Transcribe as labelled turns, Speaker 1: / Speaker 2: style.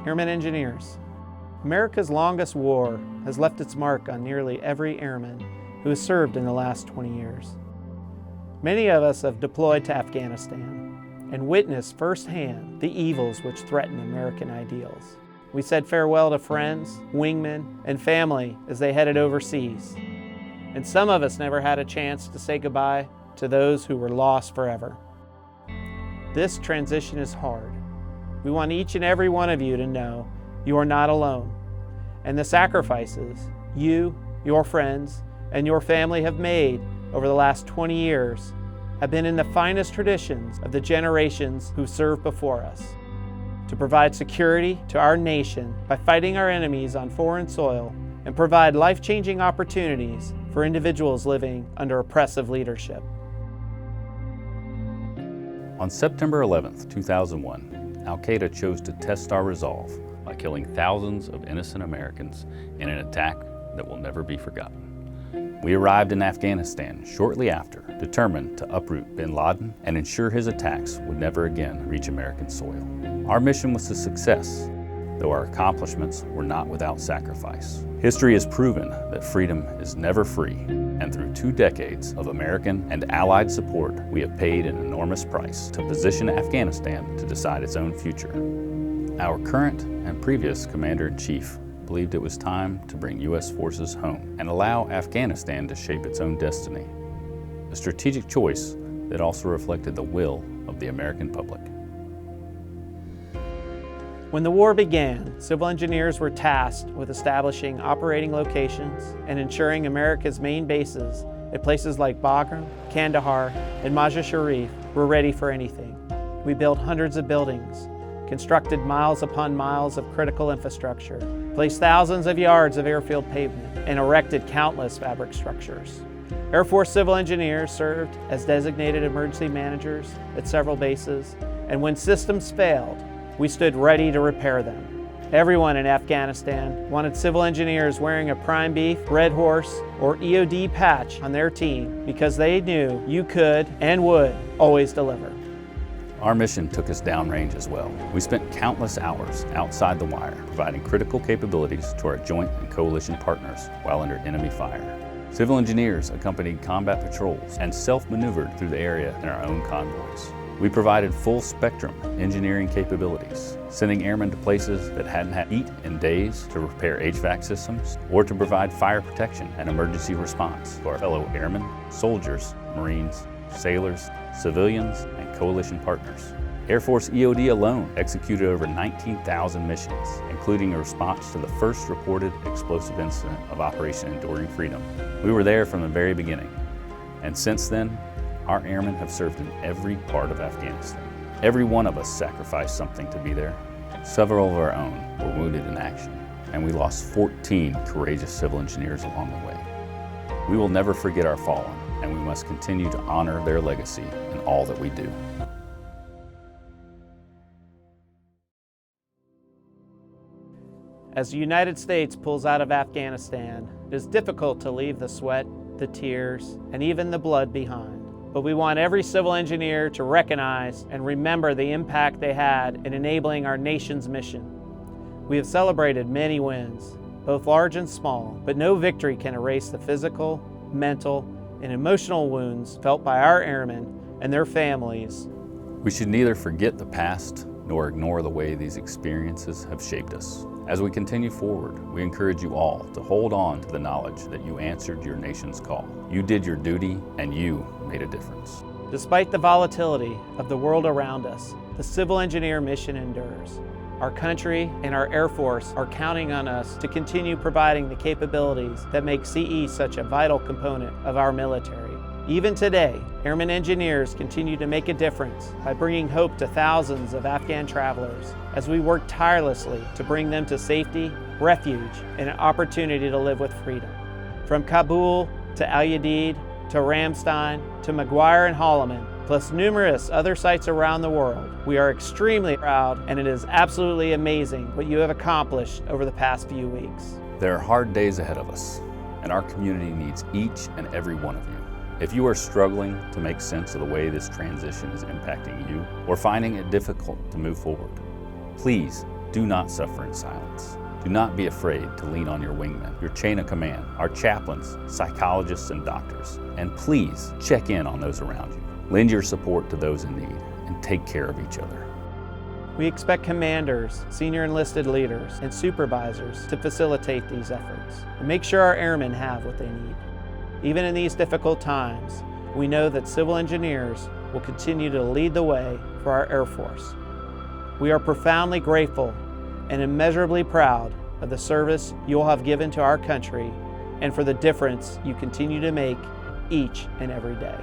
Speaker 1: Airmen Engineers. America's longest war has left its mark on nearly every airman who has served in the last 20 years. Many of us have deployed to Afghanistan and witnessed firsthand the evils which threaten American ideals. We said farewell to friends, wingmen, and family as they headed overseas. And some of us never had a chance to say goodbye to those who were lost forever. This transition is hard. We want each and every one of you to know you are not alone, and the sacrifices you, your friends, and your family have made over the last 20 years have been in the finest traditions of the generations who served before us, to provide security to our nation by fighting our enemies on foreign soil and provide life-changing opportunities for individuals living under oppressive leadership.
Speaker 2: On September 11, 2001, Al-Qaeda chose to test our resolve by killing thousands of innocent Americans in an attack that will never be forgotten. We arrived in Afghanistan shortly after, determined to uproot bin Laden and ensure his attacks would never again reach American soil. Our mission was a success, though our accomplishments were not without sacrifice. History has proven that freedom is never free, and through 2 decades of American and Allied support, we have paid an enormous price to position Afghanistan to decide its own future. Our current and previous Commander-in-Chief believed it was time to bring U.S. forces home and allow Afghanistan to shape its own destiny, a strategic choice that also reflected the will of the American public.
Speaker 1: When the war began, civil engineers were tasked with establishing operating locations and ensuring America's main bases at places like Bagram, Kandahar, and Mazar Sharif were ready for anything. We built hundreds of buildings, constructed miles upon miles of critical infrastructure, placed thousands of yards of airfield pavement, and erected countless fabric structures. Air Force civil engineers served as designated emergency managers at several bases, and when systems failed, we stood ready to repair them. Everyone in Afghanistan wanted civil engineers wearing a Prime Beef, Red Horse, or EOD patch on their team because they knew you could and would always deliver.
Speaker 2: Our mission took us downrange as well. We spent countless hours outside the wire, providing critical capabilities to our joint and coalition partners while under enemy fire. Civil engineers accompanied combat patrols and self-maneuvered through the area in our own convoys. We provided full-spectrum engineering capabilities, sending airmen to places that hadn't had heat in days to repair HVAC systems or to provide fire protection and emergency response to our fellow airmen, soldiers, Marines, sailors, civilians, and coalition partners. Air Force EOD alone executed over 19,000 missions, including a response to the first reported explosive incident of Operation Enduring Freedom. We were there from the very beginning, and since then, our airmen have served in every part of Afghanistan. Every one of us sacrificed something to be there. Several of our own were wounded in action, and we lost 14 courageous civil engineers along the way. We will never forget our fallen, and we must continue to honor their legacy in all that we do.
Speaker 1: As the United States pulls out of Afghanistan, it is difficult to leave the sweat, the tears, and even the blood behind. But we want every civil engineer to recognize and remember the impact they had in enabling our nation's mission. We have celebrated many wins, both large and small, but no victory can erase the physical, mental, and emotional wounds felt by our airmen and their families.
Speaker 2: We should neither forget the past nor ignore the way these experiences have shaped us. As we continue forward, we encourage you all to hold on to the knowledge that you answered your nation's call. You did your duty, and you made a difference.
Speaker 1: Despite the volatility of the world around us, the civil engineer mission endures. Our country and our Air Force are counting on us to continue providing the capabilities that make CE such a vital component of our military. Even today, airmen engineers continue to make a difference by bringing hope to thousands of Afghan travelers as we work tirelessly to bring them to safety, refuge, and an opportunity to live with freedom. From Kabul to Al-Udeid to Ramstein to McGuire and Holloman, plus numerous other sites around the world, we are extremely proud, and it is absolutely amazing what you have accomplished over the past few weeks.
Speaker 2: There are hard days ahead of us, and our community needs each and every one of you. If you are struggling to make sense of the way this transition is impacting you or finding it difficult to move forward, please Do not suffer in silence. Do not be afraid to lean on your wingmen, your chain of command, our chaplains, psychologists, and doctors. And please check in on those around you. Lend your support to those in need and take care of each other.
Speaker 1: We expect commanders, senior enlisted leaders, and supervisors to facilitate these efforts and make sure our airmen have what they need. Even in these difficult times, we know that civil engineers will continue to lead the way for our Air Force. We are profoundly grateful and immeasurably proud of the service you all have given to our country and for the difference you continue to make each and every day.